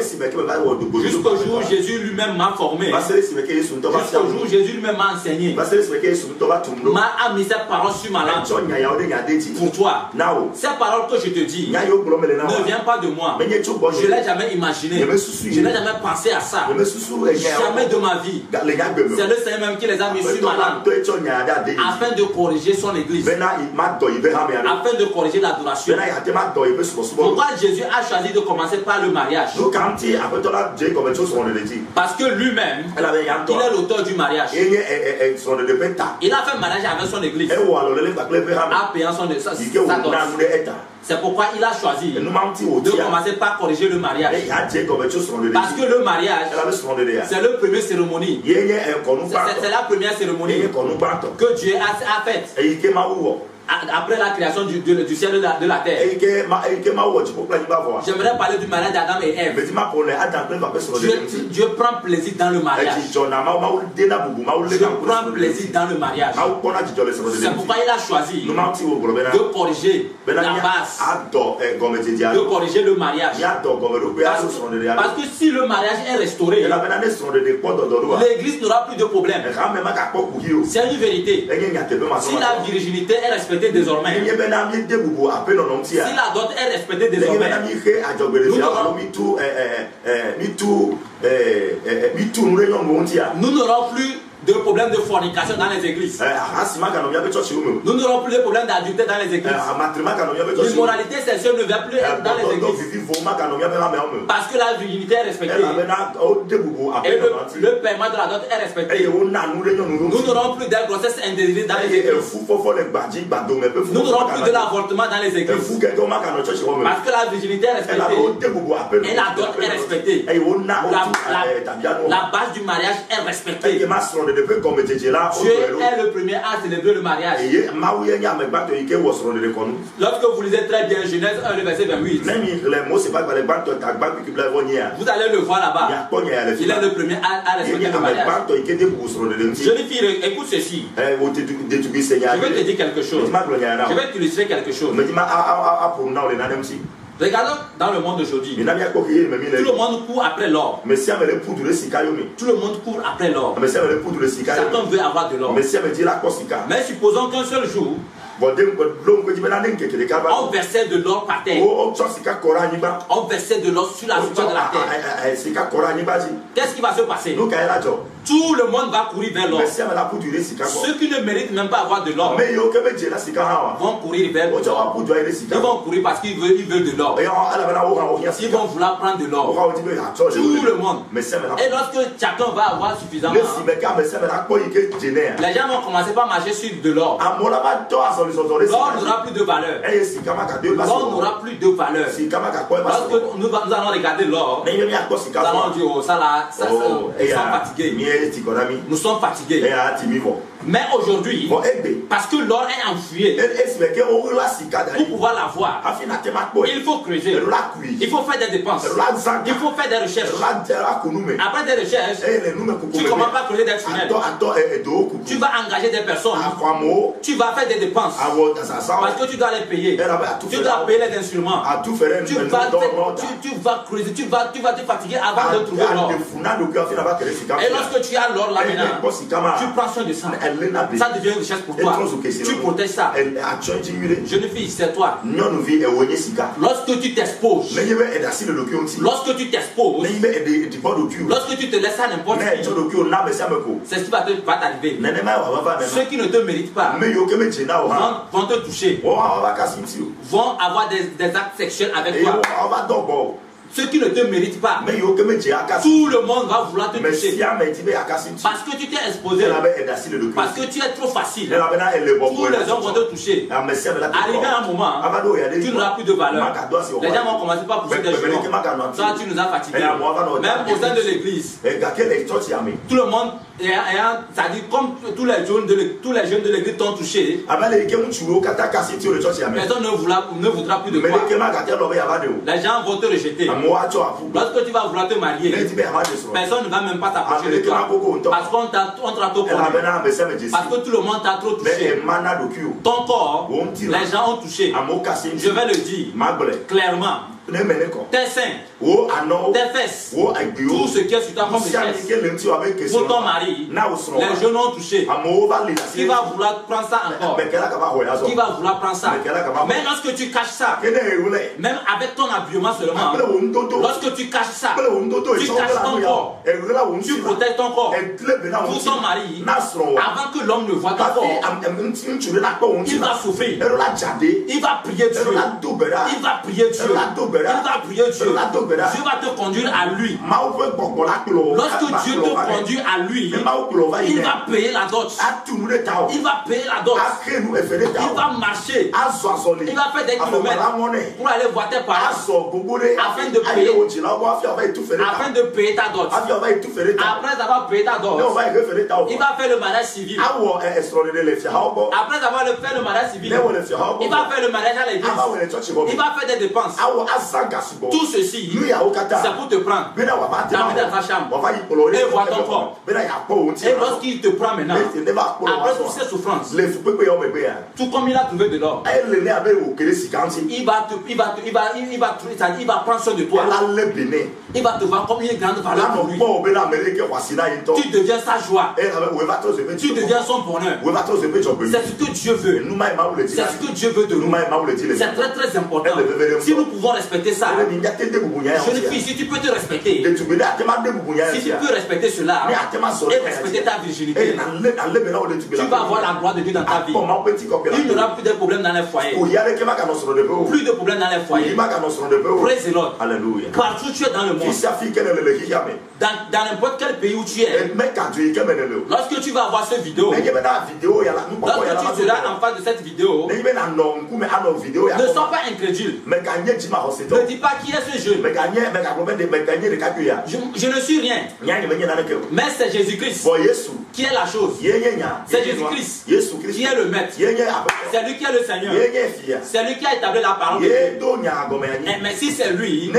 Jusqu'au jour où Jésus lui-même m'a formé. Jusqu'au jour où Jésus lui-même m'a enseigné. M'a mis cette parole sur ma langue. Pour toi, ces paroles que je te dis ne viennent pas de moi. Je ne l'ai jamais imaginé. Je n'ai jamais pensé à ça. Jamais de ma vie. C'est le Seigneur même qui les a mis sur ma langue afin de corriger son église, afin de corriger l'adoration. Pourquoi Jésus a choisi de commencer par le mariage? Parce que lui-même, il est l'auteur du mariage. Il a fait mariage avec son église en payant sa dot. C'est pourquoi il a choisi de commencer par corriger le mariage. Parce que le mariage, c'est le premier cérémonie. C'est la première cérémonie que Dieu a faite après la création du ciel et de la terre. J'aimerais parler du mariage d'Adam et Ève. Dieu prend plaisir dans le mariage. Dieu prend plaisir dans le mariage. C'est pourquoi il a choisi de corriger la base, de corriger le mariage. Parce que si le mariage est restauré, l'église n'aura plus de problème. C'est une vérité. Si la virginité est respectée désormais, si la dot est respectée désormais, nous n'aurons plus de problèmes de fornication dans les églises. Nous n'aurons plus de problèmes d'adultère dans les églises. L'immoralité sexuelle ne va plus être dans les églises. Parce que la virginité est respectée. Et le paiement de la dot est respecté. Nous n'aurons plus de grossesse indésirée dans les églises. Nous n'aurons plus de l'avortement dans les églises. Parce que la virginité est respectée. Et la dot est respectée. La base du mariage est respectée. Dieu est le premier à célébrer le mariage. Lorsque vous lisez très bien Genèse 1, le verset 28, vous allez le voir là-bas. Il est le premier à respecter le mariage. Jeune fille, écoute ceci. Je vais te dire quelque chose. Je vais t'illustrer quelque chose. Regardons dans le monde d'aujourd'hui. Tout le monde court après l'or. Tout le monde court après l'or. Chacun veut avoir de l'or. Mais supposons qu'un seul jour, on versait de l'or par terre. On versait de l'or sur la surface de la terre. Qu'est-ce qui va se passer? Tout le monde va courir vers l'or. Ceux qui ne méritent même pas avoir de l'or vont courir vers l'or. Ils vont courir parce qu'ils veulent de l'or. Ils vont vouloir prendre de l'or. Tout le monde. Et lorsque chacun va avoir suffisamment, les gens vont commencer par marcher sur de l'or. L'or n'aura plus de valeur. L'or n'aura plus de valeur. Lorsque nous allons regarder l'or, nous allons dire, oh, ça là, nous sommes fatigués. Nous sommes fatigués. Mais aujourd'hui, parce que l'or est enfouillé, pour pouvoir l'avoir, il faut creuser. Il faut faire des dépenses. Il faut faire des recherches. Après des recherches, tu ne commences pas à creuser des tunnels. Tu vas engager des personnes. Tu vas faire des dépenses. Parce que tu dois les payer. Tu dois payer les instruments. Tu vas creuser. Tu vas te fatiguer avant de trouver l'or. Et lorsque tu as l'or là maintenant, tu prends soin de ça. Ça devient une richesse pour toi. Tu protèges ça. Jeune fille, c'est toi. Lorsque tu t'exposes, lorsque tu te laisses à n'importe qui, c'est ce qui va t'arriver. Ceux qui ne te méritent pas vont te toucher, vont avoir des actes sexuels avec toi. Ceux qui ne te méritent pas, tout le monde va vouloir te toucher. Parce que tu t'es exposé, parce que tu es trop facile. Tous les hommes vont te toucher. Arrivé à un moment, tu n'auras plus de valeur. Les gens vont commencer par pousser des genoux. Ça, tu nous as fatigués. Même au sein de l'église, tout le monde, c'est-à-dire comme tous les jeunes de l'église t'ont touché, personne ne voudra plus de toi. Les gens vont te rejeter. Lorsque tu vas vouloir te marier, personne ne va même pas t'approcher de toi. Parce qu'on t'a trop connu. Parce que tout le monde t'a trop touché. Ton corps, les gens ont touché. Je vais le dire clairement. Tes seins, tes fesses, tout ce qui est sur ta propre fesses, pour ton mari, les jeunes ont touché. Qui va vouloir prendre ça encore? Qui va vouloir prendre ça? Mais lorsque tu caches ça, même avec ton habillement seulement, lorsque tu caches ça, tu caches ton corps, tu protèges ton corps pour ton mari, avant que l'homme ne voit ton corps, il va souffrir, il va prier Dieu, il va prier Dieu. Il va prier Dieu. Dieu va te conduire à lui. Lorsque Dieu te conduit à lui, il va payer la dot. Il va payer la dot. Il va marcher. Il va faire des kilomètres pour aller voir tes parents afin de payer ta dot. Après avoir payé ta dot, il va faire le mariage civil. Après avoir fait le mariage civil, il va faire le mariage à l'église. Il va faire des dépenses. Tout ceci, c'est pour te prendre, t'amener dans ta chambre et voir ton corps. Et lorsqu'il te prend maintenant, après toutes ces souffrances, tout comme il a trouvé de l'or, il va prendre soin de toi. Il va te voir comme une grande valeur pour lui. Tu deviens sa joie. Tu deviens son bonheur. C'est ce que Dieu veut. C'est ce que Dieu veut de nous. C'est très très important. Si nous pouvons respecter ça, jeune fille, si tu peux te respecter, si tu peux respecter cela et respecter ta virginité, tu vas avoir la gloire de Dieu dans ta vie. Il n'y aura plus de problèmes dans les foyers. Plus de problèmes dans les foyers. Praise the Lord. Partout tu es dans le monde, dans n'importe quel pays où tu es, lorsque tu vas voir cette vidéo, lorsque tu seras en face de cette vidéo, ne sois pas incrédule. Ne dis pas qui est ce jeune. Je ne suis rien. Mais c'est Jésus-Christ qui est la chose. C'est Jésus-Christ qui est le maître. C'est lui qui est le Seigneur. C'est lui qui a établi la parole de Dieu. Mais si c'est lui,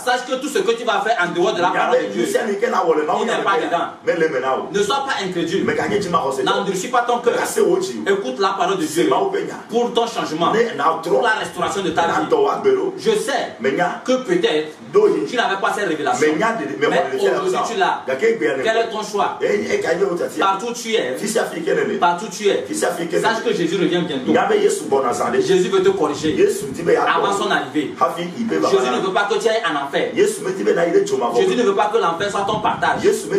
sache que tout ce que tu vas faire en dehors de la parole de Dieu, il n'est pas dedans. Ne sois pas incrédule. N'endurcis pas ton cœur. Écoute la parole de Dieu pour ton changement, pour la restauration de ta vie. Je sais que peut-être tu n'avais pas cette révélation, mais aujourd'hui tu l'as. Quel est ton choix? Partout tu es, sache que Jésus revient bientôt. Jésus veut te corriger avant son arrivée. Jésus ne veut pas que tu ailles en enfer. Jésus ne veut pas que l'enfer soit ton partage. C'est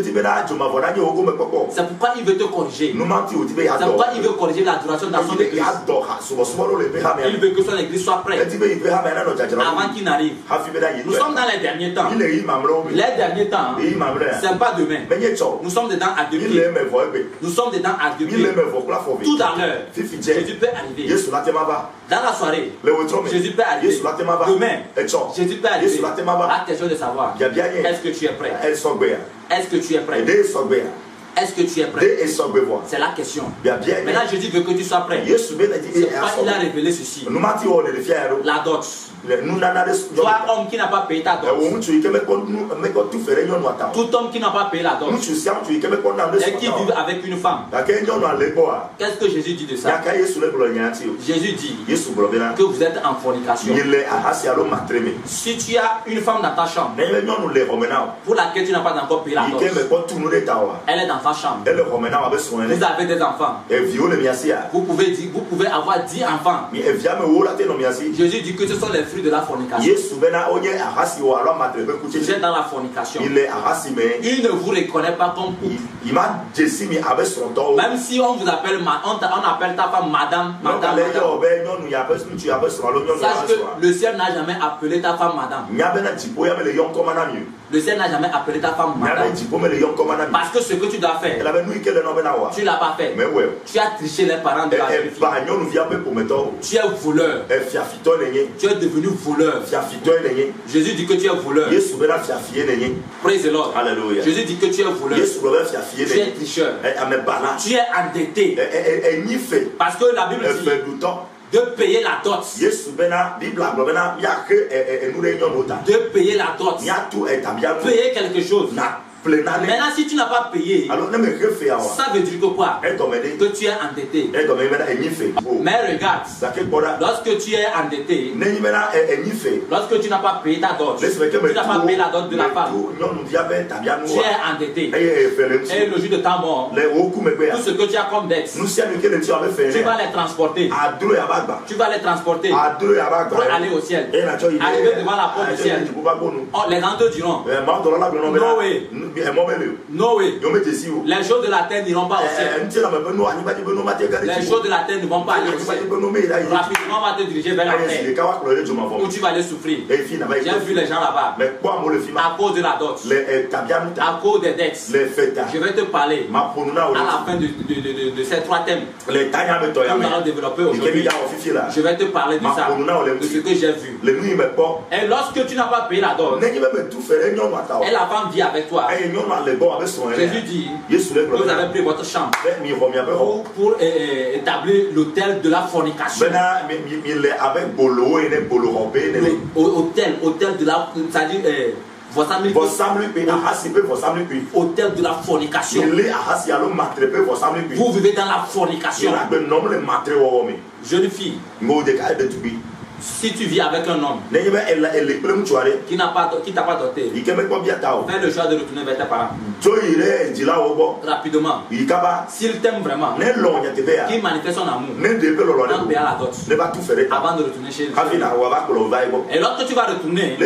pourquoi il veut te corriger. C'est pourquoi il veut corriger la duration dans son église. Il veut que son église soit prête avant qu'il n'arrive. Nous sommes dans les derniers temps. Les derniers temps, c'est pas demain. Nous sommes dedans à 2000. Nous sommes dedans à 2000. Tout à l'heure, Jésus peut arriver. Dans la soirée, Jésus peut arriver. Demain, Jésus peut arriver. La question de savoir, est-ce que tu es prêt? Est-ce que tu es prêt? Est-ce que tu es prêt? C'est la question. Maintenant, Jésus veut que tu sois prêt. C'est pourquoi il a révélé ceci. La dot. Toi, homme qui n'a pas payé ta dot. Tout homme qui n'a pas payé la dot et qui vit avec une femme. Qu'est-ce que Jésus dit de ça? Jésus dit que vous êtes en fornication. Si tu as une femme dans ta chambre pour laquelle tu n'as pas encore payé la dot, elle est dans ta chambre. Vous avez des enfants. Vous pouvez avoir 10 enfants. Jésus dit que ce sont les fruits de la fornication. Vous êtes dans la fornication. Il ne vous reconnaît pas comme couple. Même si on vous appelle, on appelle ta femme madame. Sache que le ciel n'a jamais appelé ta femme madame. Le ciel n'a jamais appelé ta femme madame. Parce que ce que tu dois faire, tu ne l'as pas fait. Tu as triché les parents de la jeune fille. Tu es voleur. Tu es devenu voleur. Jésus dit que tu es voleur. Praise the Lord. Alléluia. Jésus dit que tu es voleur. Tu es tricheur. Tu es endetté. Parce que la Bible dit De payer la dot. De payer la dot. Payer quelque chose. Maintenant, si tu n'as pas payé, ça veut dire que quoi? Que tu es endetté. Mais regarde, lorsque tu es endetté, lorsque tu n'as pas payé ta dot, tu n'as pas payé la dot de la femme, tu es endetté. Et le jour de ta mort, tout ce que tu as comme dette, tu vas les transporter. Tu vas les transporter pour aller au ciel. Arriver devant la porte du ciel. Oh, les anges te diront, Noé, les choses de la terre n'iront pas au ciel. Les choses de la terre ne vont pas aller au ciel. Rapidement, on va te diriger vers la terre où tu vas aller souffrir. J'ai vu les gens là-bas. À cause de la dot, à cause des dettes, je vais te parler à la fin de ces 3 thèmes que nous allons développer aujourd'hui. Je vais te parler de ça, de ce que j'ai vu. Et lorsque tu n'as pas payé la dot, et la femme vit avec toi, Jésus dit, vous avez pris votre chambre pour établir l'autel de la fornication. Hôtel de la, c'est-à-dire hôtel de la fornication. Vous vivez dans la fornication. Jeune fille, si tu vis avec un homme qui t'a pas doté, fais le choix de retourner vers tes parents. Rapidement. S'il t'aime vraiment, qu'il manifeste son amour, en payant la dot, avant de retourner chez lui. Et lorsque tu vas retourner,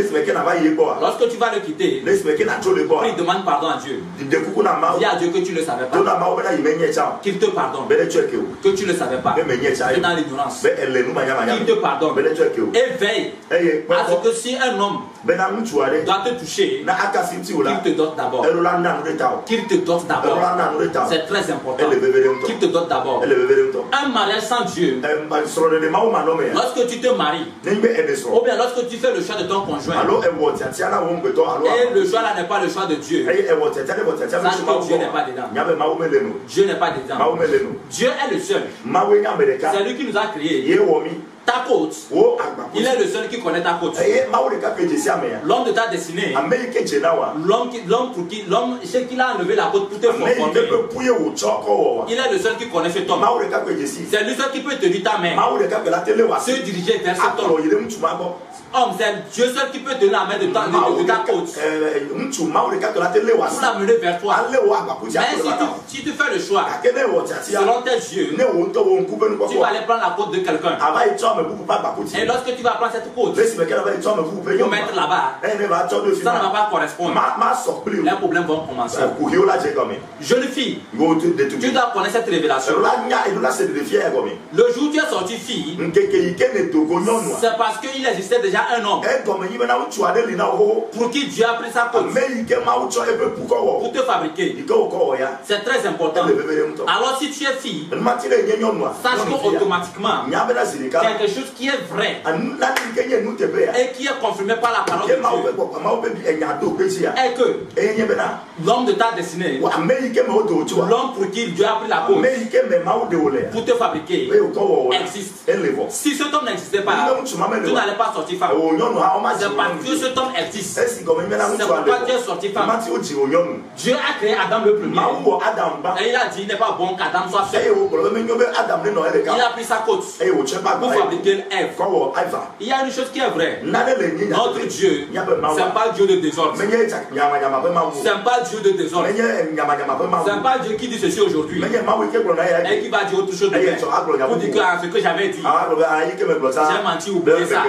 lorsque tu vas le quitter, il demande pardon à Dieu. Dis à Dieu que tu ne le savais pas, qu'il te pardonne, que tu ne le savais pas, que dans l'ignorance, qu'il te pardonne. Et veille à ce que si un homme doit te toucher, qu'il te dote d'abord. Qu'il te dote d'abord. C'est très important. Qu'il te dote d'abord. Un mariage sans Dieu, lorsque tu te maries, ou bien lorsque tu fais le choix de ton conjoint, et le choix là n'est pas le choix de Dieu, sache que Dieu n'est pas dedans. Dieu n'est pas dedans. Dieu est le seul. C'est lui qui nous a créés. Ta côte, il est le seul qui connaît ta côte. L'homme de ta destinée, l'homme, c'est qu'il a enlevé la côte pour te former. Il est le seul qui connaît cet homme. C'est lui seul qui peut te dire ta main, se diriger vers cet homme. Homme, c'est Dieu seul qui peut te donner la main de ta côte pour l'amener vers toi. Mais si tu fais le choix selon tes yeux, tu vas aller prendre la côte de quelqu'un. Et lorsque tu vas prendre cette côte pour mettre là-bas, ça ne va pas correspondre. Les problèmes vont commencer. Jeune fille, tu dois connaître cette révélation. Le jour où tu es sorti fille, c'est parce qu'il existait déjà un homme pour qui Dieu a pris sa côte pour te fabriquer. C'est très important. Alors si tu es fille, sache qu'automatiquement quelque chose qui est vrai et qui est confirmé par la parole de Dieu est que l'homme de ta destinée, l'homme pour qui Dieu a pris la côte pour te fabriquer, existe. Si cet homme n'existait pas, tu n'allais pas sortir femme. C'est parce que cet homme existe. C'est pourquoi tu es sorti femme. Dieu a créé Adam le premier. Et il a dit, il n'est pas bon qu'Adam soit seul. Il a pris sa côte pour fabriquer Ève. Il y a une chose qui est vraie. Notre Dieu, ce n'est pas Dieu de désordre. Ce n'est pas Dieu de désordre. Ce n'est pas Dieu qui dit ceci aujourd'hui et qui va dire autre chose demain pour dire que ce que j'avais dit, j'ai menti ou oublié ça.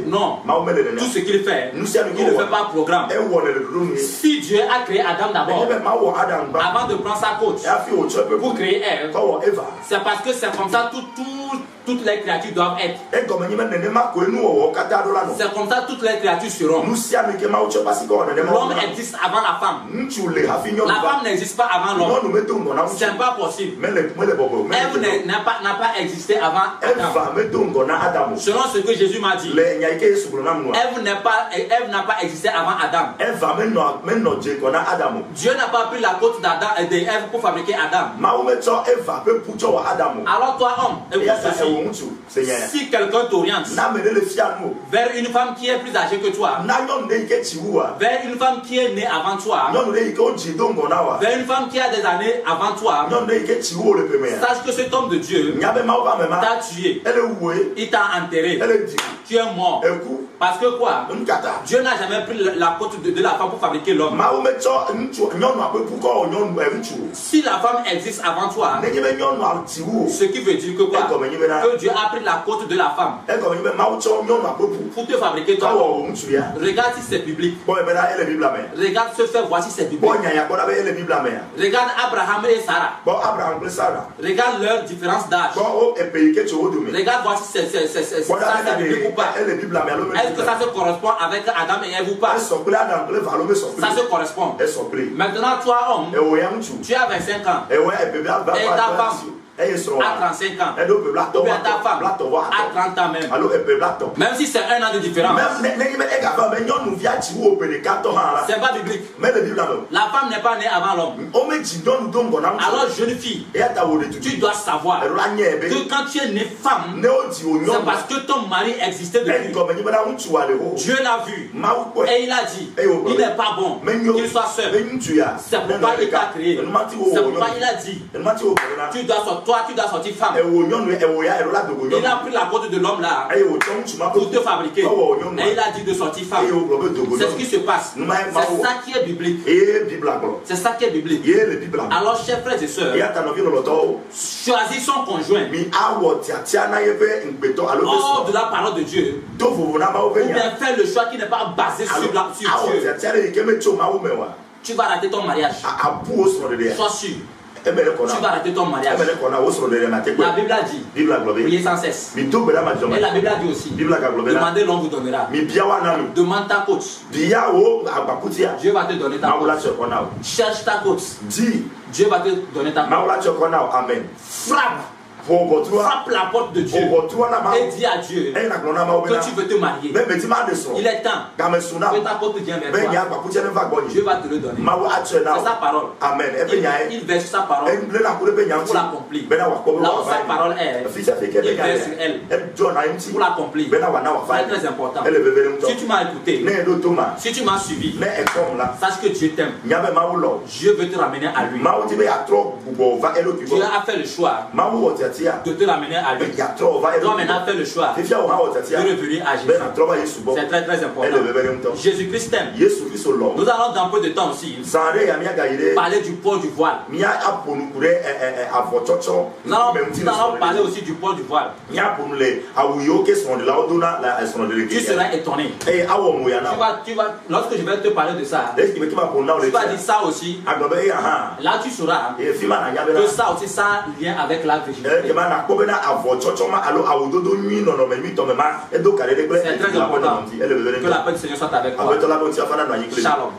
Non, tout ce qu'il fait, il ne fait pas programme. Si Dieu a créé Adam d'abord, avant de prendre sa côte pour créer Ève, c'est parce que c'est comme ça toutes les créatures doivent être. C'est comme ça toutes les créatures seront. L'homme existe avant la femme. La femme n'existe pas avant l'homme. Ce n'est pas possible. Ève n'a pas existé avant Adam. Selon ce que Jésus m'a dit, Ève n'a pas existé avant Adam. Dieu n'a pas pris la côte d'Adam et d'Ève pour fabriquer Adam. Alors toi homme, écoute ceci. si quelqu'un t'oriente vers une femme qui est plus âgée que toi, vers une femme qui est née avant toi, vers une femme qui a des années avant toi, sache que cet homme de Dieu t'a tué, il t'a enterré, tu es mort. Parce que quoi? Dieu n'a jamais pris la côte de la femme pour fabriquer l'homme. Si la femme existe avant toi, ce qui veut dire que quoi? Que Dieu a pris la côte de la femme pour te fabriquer toi. Regarde si c'est biblique. Regarde ce fait, voici c'est biblique. Regarde Abraham et Sarah. Regarde leur différence d'âge. Regarde, voici c'est biblique ou pas. Est-ce que ça se correspond avec Adam et Ève ou pas? Ça se correspond. Maintenant, toi, homme, tu as 25 ans. Et ta femme à 35 ans. Ou bien ta femme à 30 ans même. Même si c'est un an de différence. C'est pas biblique. La femme n'est pas née avant l'homme. Alors jeune fille, tu dois savoir que quand tu es née femme, c'est parce que ton mari existait depuis. Dieu l'a vu et il a dit, il n'est pas bon qu'il soit seul. C'est pourquoi il t'a créé. C'est pourquoi il a dit, tu dois sortir femme. Il a pris la côte de l'homme là pour te fabriquer. Et il a dit de sortir femme. C'est ce qui se passe. C'est ça qui est biblique. C'est ça qui est biblique. Alors, chers frères et sœurs, choisis son conjoint hors de la parole de Dieu. Ou bien faire le choix qui n'est pas basé sur Dieu. Tu vas rater ton mariage. Sois sûr. Tu vas rater ton mariage. La Bible a dit, priez sans cesse. Et la Bible a dit aussi, demandez, l'on vous donnera. Demande ta côte. Dieu va te donner ta côte. Cherche ta côte. Dieu va te donner ta côte. Amen. Frappe. Frappe la porte de Dieu et dis à Dieu que tu veux te marier. Il est temps que ta porte vienne vers toi. Dieu va te le donner. C'est sa parole. Amen. Il verse sa parole pour l'accomplir. Là où sa parole est, il verse sur elle pour l'accomplir. C'est très important. Si tu m'as écouté, si tu m'as suivi, sache que Dieu t'aime. Dieu veut te ramener à lui. Dieu a fait le choix de te ramener à lui. Toi maintenant fais le choix de revenir à Jésus. C'est très très important. Jésus-Christ t'aime. Nous allons dans peu de temps aussi parler du port du voile. Nous allons parler aussi du port du voile. Tu seras étonné. Lorsque je vais te parler de ça, tu vas dire ça aussi. Là tu sauras que ça aussi ça a lien avec la virginité. C'est très important que la paix du Seigneur soit avec toi. Shalom.